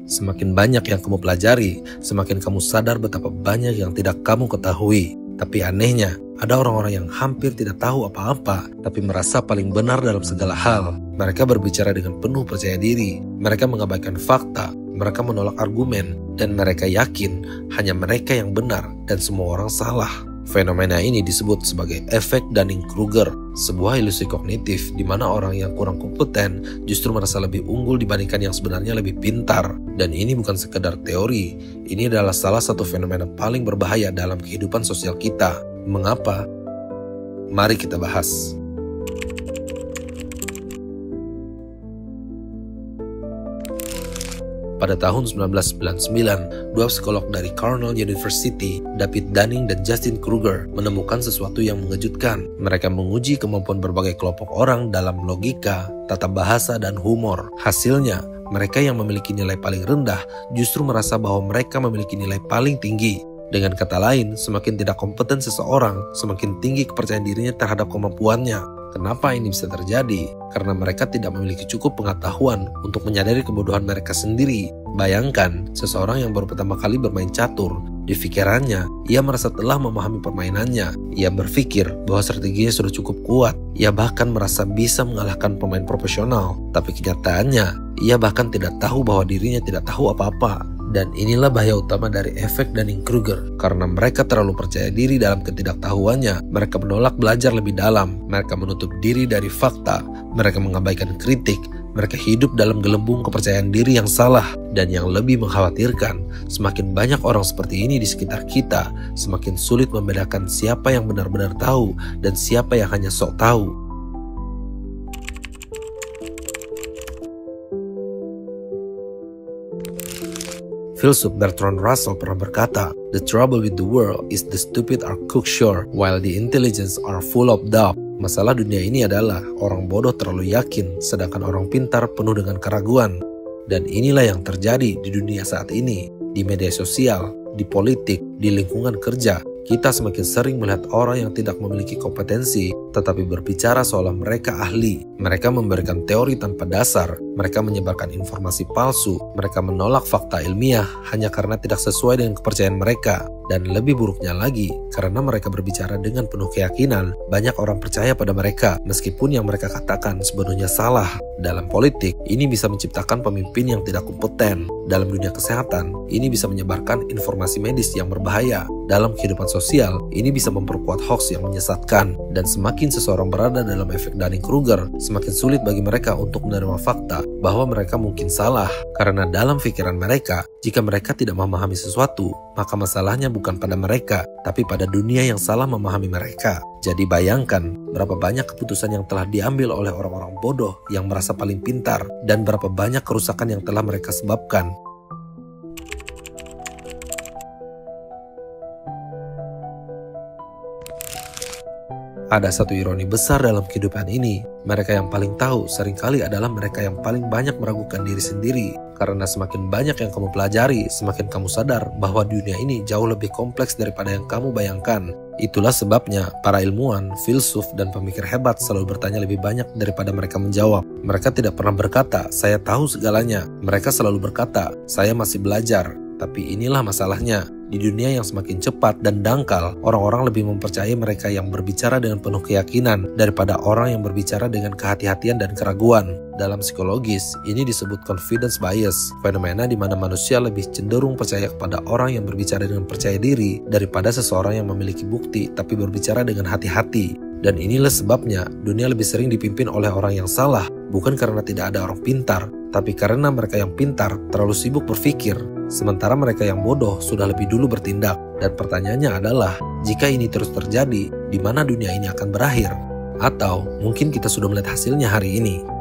Semakin banyak yang kamu pelajari, semakin kamu sadar betapa banyak yang tidak kamu ketahui. Tapi anehnya, ada orang-orang yang hampir tidak tahu apa-apa, tapi merasa paling benar dalam segala hal. Mereka berbicara dengan penuh percaya diri, mereka mengabaikan fakta, mereka menolak argumen, dan mereka yakin hanya mereka yang benar dan semua orang salah. Fenomena ini disebut sebagai efek Dunning-Kruger, sebuah ilusi kognitif di mana orang yang kurang kompeten justru merasa lebih unggul dibandingkan yang sebenarnya lebih pintar. Dan ini bukan sekedar teori, ini adalah salah satu fenomena paling berbahaya dalam kehidupan sosial kita. Mengapa? Mari kita bahas. Pada tahun 1999, dua psikolog dari Cornell University, David Dunning dan Justin Kruger, menemukan sesuatu yang mengejutkan. Mereka menguji kemampuan berbagai kelompok orang dalam logika, tata bahasa, dan humor. Hasilnya, mereka yang memiliki nilai paling rendah justru merasa bahwa mereka memiliki nilai paling tinggi. Dengan kata lain, semakin tidak kompeten seseorang, semakin tinggi kepercayaan dirinya terhadap kemampuannya. Kenapa ini bisa terjadi? Karena mereka tidak memiliki cukup pengetahuan untuk menyadari kebodohan mereka sendiri. Bayangkan, seseorang yang baru pertama kali bermain catur, di pikirannya, ia merasa telah memahami permainannya. Ia berpikir bahwa strateginya sudah cukup kuat. Ia bahkan merasa bisa mengalahkan pemain profesional. Tapi kenyataannya, ia bahkan tidak tahu bahwa dirinya tidak tahu apa-apa. Dan inilah bahaya utama dari efek Dunning-Kruger. Karena mereka terlalu percaya diri dalam ketidaktahuannya, mereka menolak belajar lebih dalam, mereka menutup diri dari fakta, mereka mengabaikan kritik, mereka hidup dalam gelembung kepercayaan diri yang salah. Dan yang lebih mengkhawatirkan, semakin banyak orang seperti ini di sekitar kita, semakin sulit membedakan siapa yang benar-benar tahu dan siapa yang hanya sok tahu. Filsuf Bertrand Russell pernah berkata, "The trouble with the world is the stupid are cocksure, while the intelligence are full of doubt." Masalah dunia ini adalah orang bodoh terlalu yakin, sedangkan orang pintar penuh dengan keraguan. Dan inilah yang terjadi di dunia saat ini, di media sosial, di politik, di lingkungan kerja. Kita semakin sering melihat orang yang tidak memiliki kompetensi, tetapi berbicara seolah mereka ahli. Mereka memberikan teori tanpa dasar, mereka menyebarkan informasi palsu, mereka menolak fakta ilmiah hanya karena tidak sesuai dengan kepercayaan mereka. Dan lebih buruknya lagi, karena mereka berbicara dengan penuh keyakinan, banyak orang percaya pada mereka, meskipun yang mereka katakan sepenuhnya salah. Dalam politik, ini bisa menciptakan pemimpin yang tidak kompeten. Dalam dunia kesehatan, ini bisa menyebarkan informasi medis yang berbahaya. Dalam kehidupan sosial, ini bisa memperkuat hoax yang menyesatkan. Dan semakin seseorang berada dalam efek Dunning-Kruger, semakin sulit bagi mereka untuk menerima fakta bahwa mereka mungkin salah. Karena dalam pikiran mereka, jika mereka tidak memahami sesuatu, maka masalahnya bukan pada mereka, tapi pada dunia yang salah memahami mereka. Jadi bayangkan berapa banyak keputusan yang telah diambil oleh orang-orang bodoh yang merasa paling pintar, dan berapa banyak kerusakan yang telah mereka sebabkan. Ada satu ironi besar dalam kehidupan ini. Mereka yang paling tahu seringkali adalah mereka yang paling banyak meragukan diri sendiri. Karena semakin banyak yang kamu pelajari, semakin kamu sadar bahwa dunia ini jauh lebih kompleks daripada yang kamu bayangkan. Itulah sebabnya para ilmuwan, filsuf, dan pemikir hebat selalu bertanya lebih banyak daripada mereka menjawab. Mereka tidak pernah berkata, "Saya tahu segalanya." Mereka selalu berkata, "Saya masih belajar." Tapi inilah masalahnya. Di dunia yang semakin cepat dan dangkal, orang-orang lebih mempercayai mereka yang berbicara dengan penuh keyakinan daripada orang yang berbicara dengan kehati-hatian dan keraguan. Dalam psikologis, ini disebut confidence bias, fenomena di mana manusia lebih cenderung percaya kepada orang yang berbicara dengan percaya diri daripada seseorang yang memiliki bukti tapi berbicara dengan hati-hati. Dan inilah sebabnya dunia lebih sering dipimpin oleh orang yang salah, bukan karena tidak ada orang pintar, tapi karena mereka yang pintar terlalu sibuk berpikir, sementara mereka yang bodoh sudah lebih dulu bertindak. Dan pertanyaannya adalah, jika ini terus terjadi, di mana dunia ini akan berakhir? Atau mungkin kita sudah melihat hasilnya hari ini.